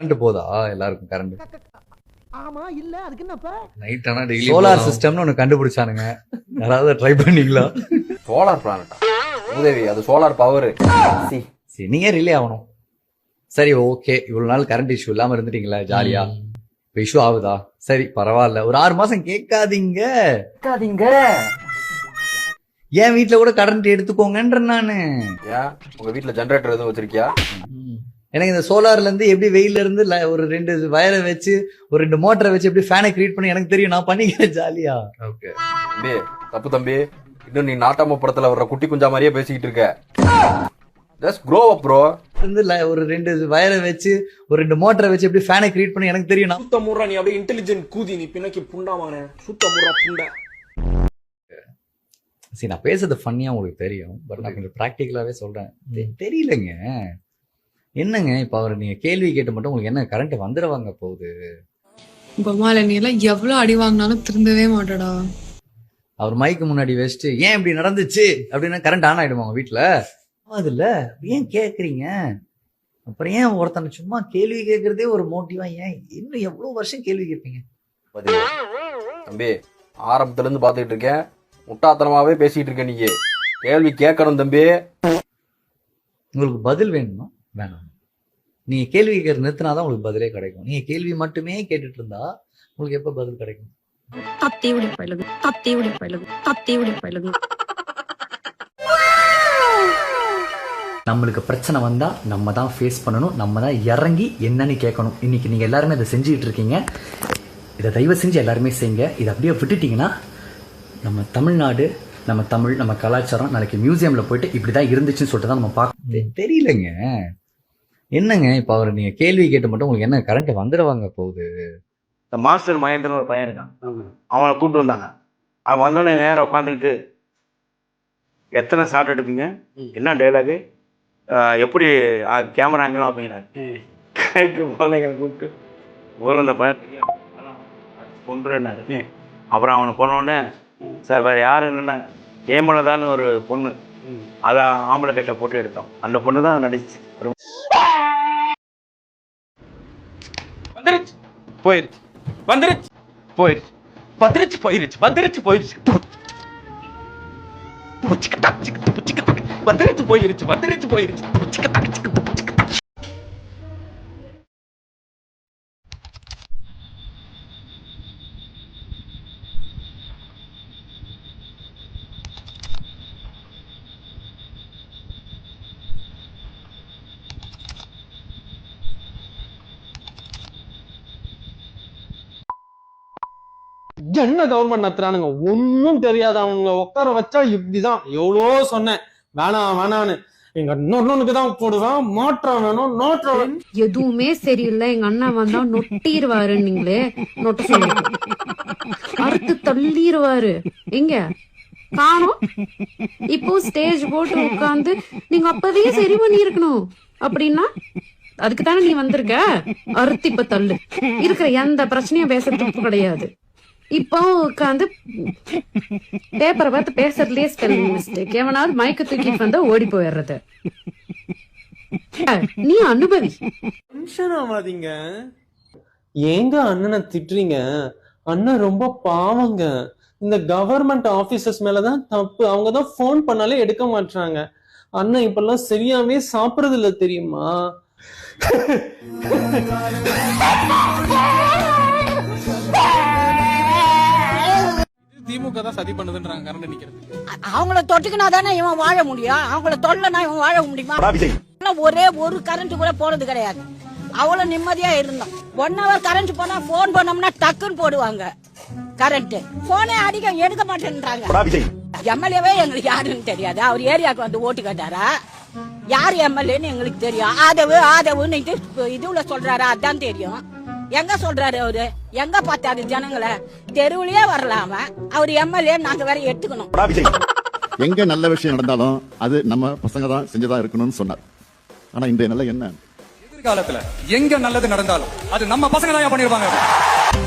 Current போதா எல்லாருக்கும் current? ஆமா இல்ல அதுக்கு என்னப்பா? நைட் ஆனா டெய்லி சோலார் சிஸ்டம்னு ஒண்ணு கண்டுபிடிச்சானுங்க. யாராவது ட்ரை பண்ணீங்களா? சோலார் பிளானட்டா உதவி? அது சோலார் பவர். சரி, நீங்க ரிலே ஆகணும். சரி ஓகே, இவ்வளவு நாள் கரண்ட் இஷ்யூ இல்லாம இருந்துட்டீங்களா ஜாலியா? இப்ப இஷ்யூ ஆகுதா? சரி பரவாயில்ல, ஒரு 6 மாசம் கேட்காதீங்க. என் வீட்டுல கூட கரண்ட் எடுத்துக்கோங்கன்ற நானு. ஏன் உங்க வீட்டுல ஜெனரேட்டர் எதுவும் வச்சிருக்கியா? எனக்கு இந்த சோலார்ல இருந்து எப்படி வெயில இருந்து ஒரு 2 வயரை வச்சு ஒரு 2 மோட்டரை வச்சு எப்படி ஃபேனை கிரியேட் பண்ணி எனக்கு தெரியும். நான் பண்ணிக்கிறேன் ஜாலியா. ஓகே தம்பி, தப்பு தம்பி. இன்னும் நீ நாட்டாம படத்துல வர்ற குட்டி குஞ்சா மாதிரியே பேசிக்கிட்டு இருக்க. Just grow up bro. இருந்து ஒரு 2 வயரை வச்சு ஒரு 2 மோட்டரை வச்சு எப்படி ஃபேனை கிரியேட் பண்ணி எனக்கு தெரியும். நான் சுத்த முறா, நீ அப்படியே இன்டெலிஜென்ட் கூதி, நீ பின்னக்கி புண்டாவானே. சுத்த முறா புண்டை. சரி, நான் பேசுறது ஃபன்னியா உங்களுக்கு தெரியும். பட் நான் கொஞ்சம் ப்ராக்டிக்கலாவே சொல்றேன். தெரியலங்க என்னங்க. இப்ப அவர் நீங்க கேள்வி கேட்டு மட்டும் உங்களுக்கு என்ன கரண்ட் வந்துடுவாங்க போகுது? பமால நீ எல்லாம் எவ்வளவு அடி வாங்கினாலும் திருந்தவே மாட்டடா. அவர் மைக்கு முன்னாடி வச்சுட்டு ஏன் இப்படி நடந்துச்சு அப்படின்னா கரண்ட் ஆன் ஆயிடுவாங்க வீட்டுல. அதுல ஏன் கேக்குறீங்க? அப்புறம் ஏன் ஒருத்தனை சும்மா கேள்வி கேட்கறதே ஒரு மோட்டிவா? ஏன் இன்னும் எவ்வளவு வருஷம் கேள்வி கேட்பீங்க? தம்பி, ஆரம்பத்துல இருந்து பாத்துக்கிட்டு இருக்கேன், முட்டாத்தனமாவே பேசிட்டு இருக்க. நீங்க கேள்வி கேட்கணும் தம்பி. உங்களுக்கு பதில் வேணுமா? வேணாம். நீங்க கேள்வி கேட்கறது நிறுத்தினாதான் உங்களுக்கு பதிலே கிடைக்கும். நீங்க கேள்வி மட்டுமே கேட்டுட்டு இருந்தா உங்களுக்கு எப்ப பதில் கிடைக்கும்? நம்மளுக்கு பிரச்சனை வந்தா நம்ம தான் ஃபேஸ் பண்ணணும். நம்ம தான் இறங்கி என்னன்னு கேட்கணும். இன்னைக்கு நீங்க எல்லாருமே இதை செஞ்சுக்கிட்டு இருக்கீங்க. இதை தயவு செஞ்சு எல்லாருமே செய்யுங்க. இதை அப்படியே விட்டுட்டீங்கன்னா நம்ம தமிழ்நாடு, நம்ம தமிழ், நம்ம கலாச்சாரம் நாளைக்கு மியூசியம்ல போயிட்டு இப்படிதான் இருந்துச்சுன்னு சொல்லிட்டு தான் நம்ம பார்க்க. தெரியலங்க என்னங்க. இப்ப அவர் நீங்க கேள்வி கேட்டு மட்டும் உங்களுக்கு என்ன கரண்ட் வந்துடுவாங்க போகுது? இந்த மாஸ்டர் மகேந்திரன் ஒரு பையன் இருக்கான், அவனை கூப்பிட்டு வந்தாங்க. அவன் வந்தோடனே நேரம் உட்காந்துக்கிட்டு எத்தனை ஷாட் எடுப்பீங்க, என்ன டைலாகு, எப்படி கேமரா ஆங்கணும் அப்படிங்கிறாரு. குழந்தைங்களை கூப்பிட்டு ஒரு அந்த பையன் கொண்டுனாரு. அப்புறம் அவனை போனோடனே, சார் வேறு யாரும் இல்லைன்னா ஏமலதான்னு ஒரு பொண்ணு, அதை ஆம்பளை கட்டை போட்டு எடுத்தோம். அந்த பொண்ணு தான் நடிச்சு. வந்துருச்சு போயிருச்சு, வந்துருச்சு போயிருச்சு, வந்துருச்சு போயிருச்சு, வந்துருச்சு போயிருச்சு, வந்துருச்சு போயிருச்சு, வந்துருச்சு போயிருச்சு. என்ன கவர்மெண்ட் நடத்துறானுங்க, ஒன்னும் தெரியாது. அவங்க உட்கார வச்சா இப்படிதான். எவ்வளோ சொன்னேன் வேணாம் வேணான்னு. எங்க இன்னொன்னுக்கு தான் போடுவேன், மாற்றம் வேணும், நோற்றம். எதுவுமே சரியில்லை, எங்க அண்ணன் வந்தா நொட்டிடுவாரு. நீங்களே நொட்ட சொல்லி அறுத்து தள்ளிடுவாரு. எங்க காணோம்? இப்போ ஸ்டேஜ் போட்டு உட்காந்து நீங்க அப்பவே சரி பண்ணி இருக்கணும். அப்படின்னா அதுக்கு தானே நீ வந்திருக்க. அறுத்து இப்ப தள்ளு. இருக்கிற எந்த பிரச்சனையும் பேசுறதுக்கு கிடையாது. இப்போ உட்காந்து பேப்பரை பார்த்து பேசுறதுலயே ஸ்பெல்லிங் மிஸ்டேக். எவனாவது மயக்க தூக்கிட்டு வந்தா ஓடி போயிடுறது. நீ அனுபவி. டென்ஷன் ஆகாதீங்க. ஏங்க அண்ணனை திட்டுறீங்க? அண்ணன் ரொம்ப பாவங்க. இந்த கவர்மெண்ட் ஆபீசர்ஸ் மேலதான் தப்பு. அவங்கதான் போன் பண்ணாலே எடுக்க மாட்டாங்க. அண்ணன் இப்பெல்லாம் சரியாவே சாப்பிடுறது இல்ல தெரியுமா? திமுக தான் சதி பண்ணுதுன்றாங்க கரண்ட் நிக்கிறது. அவங்கள தொட்டுக்கினா தானே இவன் வாழ முடியும். அவங்கள தொல்லனா இவன் வாழ முடியுமா? ஒரே ஒரு கரண்ட் கூட போனது கிடையாது. அவ்வளவு நிம்மதியா இருந்தோம். 1 hour கரண்ட் போனா போன் பண்ணோம்னா டக்குன்னு போடுவாங்க கரண்ட். போனே அடிக்க எடுக்க மாட்டேன்றாங்க. எம்எல்ஏவே எங்களுக்கு யாருன்னு தெரியாது. அவர் ஏரியாவுக்கு வந்து ஓட்டு கேட்டாரா? யார் எம்எல்ஏன்னு எங்களுக்கு தெரியும். ஆதவுன்னு இதுல சொல்றாரு, அதான் தெரியும். எங்க சொல்றாரு அவரு? எங்க பார்த்தாரு ஜனங்களை? தெருவுலயே வரலாம அவர் எம்எல்ஏ நாங்க வேற எடுத்துக்கணும். எங்க நல்ல விஷயம் நடந்தாலும் அது நம்ம பசங்க தான் செஞ்சதா இருக்கணும்னு சொன்னார். ஆனா இந்த நல்ல என்ன, எதிர்காலத்துல எங்க நல்லது நடந்தாலும் அது நம்ம பசங்க தான் பண்ணிருப்பாங்க.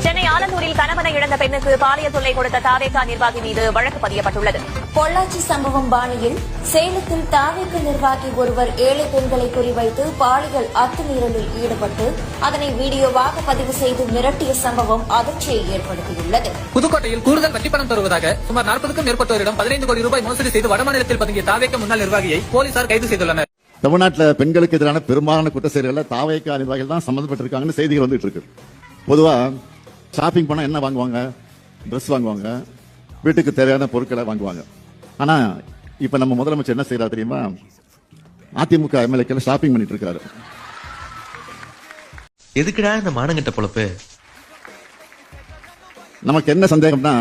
சென்னை ஆலந்தூரில் கணவனை இழந்த பெண்ணுக்கு பாலியல் தொல்லை கொடுத்த தாவேகா நிர்வாகி மீது வழக்கு பதியப்பட்டுள்ளது. பொள்ளாச்சி சம்பவம் பாணியில் சேலத்தில் தாவேகா நிர்வாகி ஒருவர் 7 பெண்களை குறிவைத்து பாலியல் அத்துமீறலில் ஈடுபட்டு அதனை வீடியோவாக பதிவு செய்து மிரட்டிய சம்பவம் அதிர்ச்சியை ஏற்படுத்தியுள்ளது. புதுக்கோட்டையில் கூடுதல் வட்டி பணம் தருவதாக சுமார் 40க்கும் மேற்பட்டோரிடம் 15 கோடி ரூபாய் மோசடி செய்து வடமாநிலத்தில் பதுங்கிய தாவேகா முன்னாள் நிர்வாகியை போலீசார் கைது செய்துள்ளனர். தமிழ்நாட்டில் பெண்களுக்கு எதிரான பெரும்பாலான குற்ற செயல்களில் தாவேகா நிர்வாகிகள் தான் சம்பந்தப்பட்டிருக்காங்கன்னு செய்திகள் வந்துட்டு இருக்கு. பொதுவா ஷாப்பிங் போனா என்ன வாங்குவாங்க? ட்ரெஸ் வாங்குவாங்க, வீட்டுக்கு தேவையான பொருட்களை வாங்குவாங்க. ஆனா இப்ப நம்ம முதலமைச்சர் என்ன செய்யறாரு தெரியுமா? அதிமுக எம்எல்ஏக்கள் ஷாப்பிங் பண்ணிட்டு இருக்காரு. எதுக்குடா இந்த மானங்கட்ட பொழப்பு? நமக்கு என்ன சந்தேகம்னா,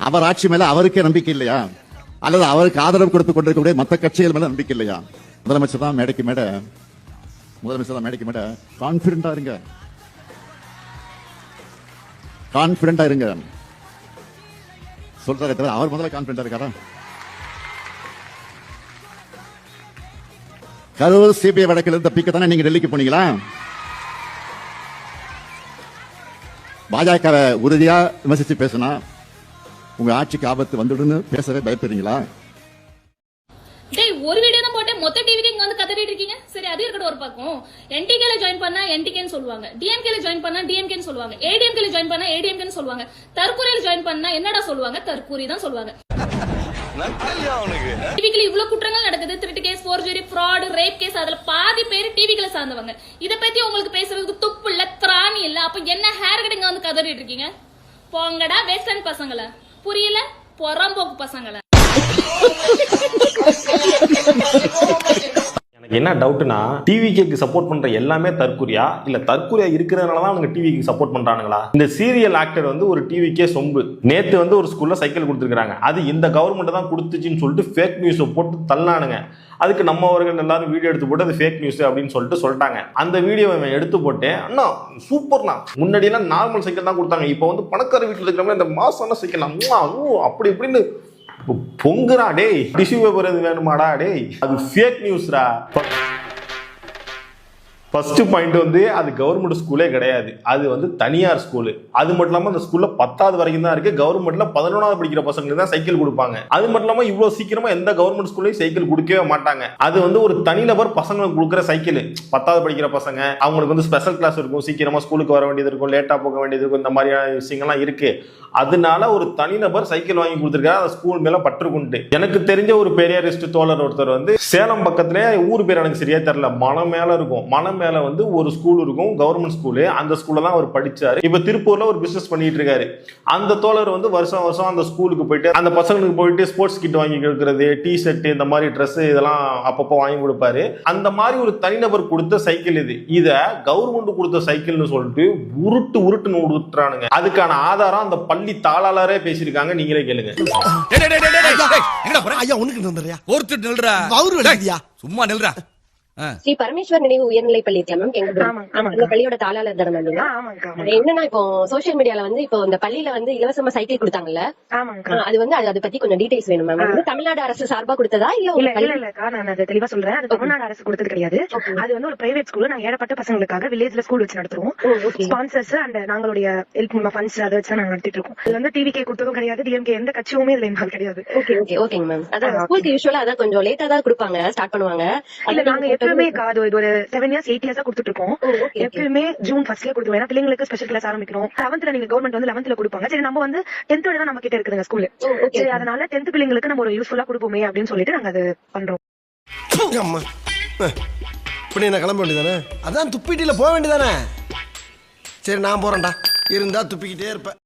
அவர் ஆட்சி மேல அவருக்கே நம்பிக்கை இல்லையா, அல்லது அவருக்கு ஆதரவு கொடுத்து கொண்டிருக்கக்கூடிய மற்ற கட்சிகள் மேல நம்பிக்கை இல்லையா? முதலமைச்சர் தான் மேடைக்கு மேட கான்பிடண்டா இருங்க, கான்பிடண்டா இருங்க சொல்றாரு. அவர் முதல்ல கான்பிடண்டா இருக்காரா? கரூர் சிபிஐ வழக்கில் தப்பிக்க தானே நீங்க டெல்லிக்கு போனீங்களா? பாஜகவை உறுதியா விமர்சிச்சு பேசினா உங்க ஆட்சிக்கு ஆபத்து வந்துடுன்னு பேசவே பயப்படுறீங்களா? ஒரு வீடியோ தான் போட்டு மொத்த டிவிக்கு இங்க வந்து கத்திட்டு இருக்கீங்க. சரி, அது இருக்கட்டும் ஒரு பக்கம். என்டிகேல ஜாயின் பண்ணா என்டிகேன்னு சொல்லுவாங்க, டிஎம்கேல ஜாயின் பண்ணா டிஎம்கேன்னு சொல்லுவாங்க, ஏடிஎம்கேல ஜாயின் பண்ணா ஏடிஎம்கேன்னு சொல்லுவாங்க, தற்கூரியில ஜாயின் பண்ணா என்னடா சொல்லுவாங்க? தற்கூரி தான் சொல்லுவாங்க. டிவிக்குல இவ்வளவு குற்றங்கள் நடக்குது. திருட்டு case, forgery, fraud, rape case, அதுல பாதி பேர் டிவிக்குல சார்ந்தவங்க. இத பத்தி உங்களுக்கு பேசுறதுக்கு துப்பு இல்ல, திராணி இல்ல. அப்ப என்ன ஹேர் கட்டிங்க வந்து கதறிட்டு இருக்கீங்க? போங்கடா வெஸ்டர்ன் பசங்கள, புரியல? பொறம்போக்கு பசங்கள. எனக்கு என்ன டவுட்னா, டிவிக்கு சப்போர்ட் பண்ற எல்லாமே தற்கூரியா, இல்ல தற்கூரியா இருக்கிறதுனாலதான் அவங்க டிவிக்கு சப்போர்ட் பண்றானுங்களா? இந்த சீரியல் ஆக்டர் வந்து ஒரு டிவிக்கே சொம்பு. நேத்து வந்து ஒரு ஸ்கூல்ல சைக்கிள் கொடுத்துருக்காங்க, அது இந்த கவர்மெண்ட் தான் கொடுத்துச்சின்னு சொல்லிட்டு ஃபேக் நியூஸ் போட்டு தள்ளானுங்க. அதுக்கு நம்மவர்கள் எல்லாரும் வீடியோ எடுத்து போட்டு அது ஃபேக் நியூஸ் அப்படின்னு சொல்லிட்டாங்க. அந்த வீடியோ எடுத்து போட்டேன். அண்ணா சூப்பர்ண்ணா, முன்னாடி எல்லாம் நார்மல் சைக்கிள் தான் கொடுத்தாங்க, இப்போ வந்து பணக்கார வீட்டில் இருக்கிறவங்க இந்த மாசான சைக்கிள் அப்படி இப்படின்னு பொங்குறா. டேய், டிஷ்யூ பேப்பர் எது வேணுமாடா? டேய், அது ஃபேக் நியூஸ்ரா. ஃபர்ஸ்ட் பாயிண்ட் வந்து அது கவர்மெண்ட் ஸ்கூலே கிடையாது, அது வந்து தனியார் ஸ்கூலு. அது மட்டும் இல்லாமல் அந்த ஸ்கூல்ல 10வது வரைக்கும் தான் இருக்கு. கவர்மெண்ட்ல 11வது படிக்கிற பசங்களுக்கு தான் சைக்கிள் கொடுப்பாங்க. அது மட்டும் இல்லாமல் இவ்வளவு சீக்கிரமா எந்த கவர்மெண்ட் ஸ்கூல்லையும் சைக்கிள் கொடுக்கவே மாட்டாங்க. அது வந்து ஒரு தனிநபர் பசங்களுக்கு கொடுக்குற சைக்கிள். 10வது படிக்கிற பசங்க அவங்களுக்கு வந்து ஸ்பெஷல் கிளாஸ் இருக்கும், சீக்கிரமா ஸ்கூலுக்கு வர வேண்டியது இருக்கும், லேட்டா போக வேண்டியது இருக்கும், இந்த மாதிரியான விஷயங்கள்லாம் இருக்கு. அதனால ஒரு தனிநபர் சைக்கிள் வாங்கி கொடுத்துருக்காரு. அந்த ஸ்கூல் மேல பற்றுக்கொண்டு எனக்கு தெரிஞ்ச ஒரு பெரியாரிஸ்ட் தோழர் ஒருத்தர் வந்து சேலம் பக்கத்துல, ஊர் பேர் எனக்கு சரியா தெரியல, மனம் மேல இருக்கும், மனம் மேல வந்து ஒரு ஸ்கூல் இருக்கும், கவர்மெண்ட் ஸ்கூலு. அந்த ஸ்கூல்ல தான் அவர் படிச்சாரு. இப்ப திருப்பூர்ல ஒரு பிசினஸ் பண்ணிட்டு இருக்காரு. அந்த தோழர் வந்து வருஷம் அந்த ஸ்கூலுக்கு போயிட்டு அந்த பசங்களுக்கு போயிட்டு ஸ்போர்ட்ஸ் கிட் வாங்கி கொடுக்கறது, டி ஷர்ட், இந்த மாதிரி ட்ரெஸ் இதெல்லாம் அப்பப்போ வாங்கி கொடுப்பாரு. அந்த மாதிரி ஒரு தனிநபர் கொடுத்த சைக்கிள் இது. இத கவர்மெண்ட் கொடுத்த சைக்கிள்னு சொல்லிட்டு உருட்டுன்னு உருட்டுறானுங்க. அதுக்கான ஆதாரம் அந்த பள்ளி தாளாளரே பேசியிருக்காங்க, நீங்களே கேளுங்க. சும்மா நில்றா. ஸ்ரீ பரமேஸ்வர் நினைவு உயர்நிலை பள்ளி இருக்கா மேம்? எங்க பள்ளியோட தாளாளர் தானே மேம்? என்னன்னா இப்போ சோசியல் மீடியால வந்து இப்போ இந்த பள்ளியில வந்து இலவசமா சைக்கிள் கொடுத்தாங்கல்ல, அது வந்து அதை பத்தி கொஞ்சம் டீடைல்ஸ் வேணும் மேம். வந்து தமிழ்நாடு அரசு சார்பா கொடுத்ததா இல்லக்கா, நான் அதை தெளிவா சொல்றேன். அது தமிழ்நாடு அரசு கொடுத்தது கிடையாது. அது வந்து ஒரு பிரைவேட் ஸ்கூல். நாங்க ஏழப்பட்ட பசங்களுக்காக வில்லேஜ்ல ஸ்கூல் வச்சு நடத்துறோம். ஸ்பான்சர்ஸ் அண்ட் நாங்களுடைய ஹெல்ப் ஃபண்ட்ஸ் அதை வச்சு நாங்க நடத்திட்டு இருக்கோம். அது வந்து டிவிகே கொடுத்ததும் கிடையாது, டிஎம்கே எந்த கட்சியுமே இதுல இன்வால்வ் கிடையாது. ஓகேங்க மேம். அதான் ஸ்கூலுக்கு யூசுவலா அதான் கொஞ்சம் லேட்டா தான் கொடுப்பாங்க, ஸ்டார்ட் பண்ணுவாங்க. இல்ல, நாங்க எப்பவுமே இது ஒரு 7 years 8 years கொடுத்துட்டு இருக்கோம். எப்பவுமே ஜூன் 1st கொடுத்துருவோம். ஏன்னா பிள்ளைங்களுக்கு ஸ்பெஷல் கிளாஸ் ஆரம்பிக்கிறோம். 11th நீங்க கவர்மெண்ட் வந்து 11th கொடுப்பாங்க. சரி, நம்ம வந்து 10th தான் நம்ம கிட்ட இருக்குதுங்க ஸ்கூல். சரி, அதனால 10th பிள்ளைங்களுக்கு நம்ம ஒரு யூஸ்ஃபுல்லா கொடுப்போமே அப்படின்னு சொல்லிட்டு நாங்க அது பண்றோம். இப்படி நான் கிளம்ப வேண்டியதானே? அதான் துப்பிட்டில போக வேண்டியதானே? சரி, நான் போறேன்டா. இருந்தா துப்பிக்கிட்டே இருப்பேன்.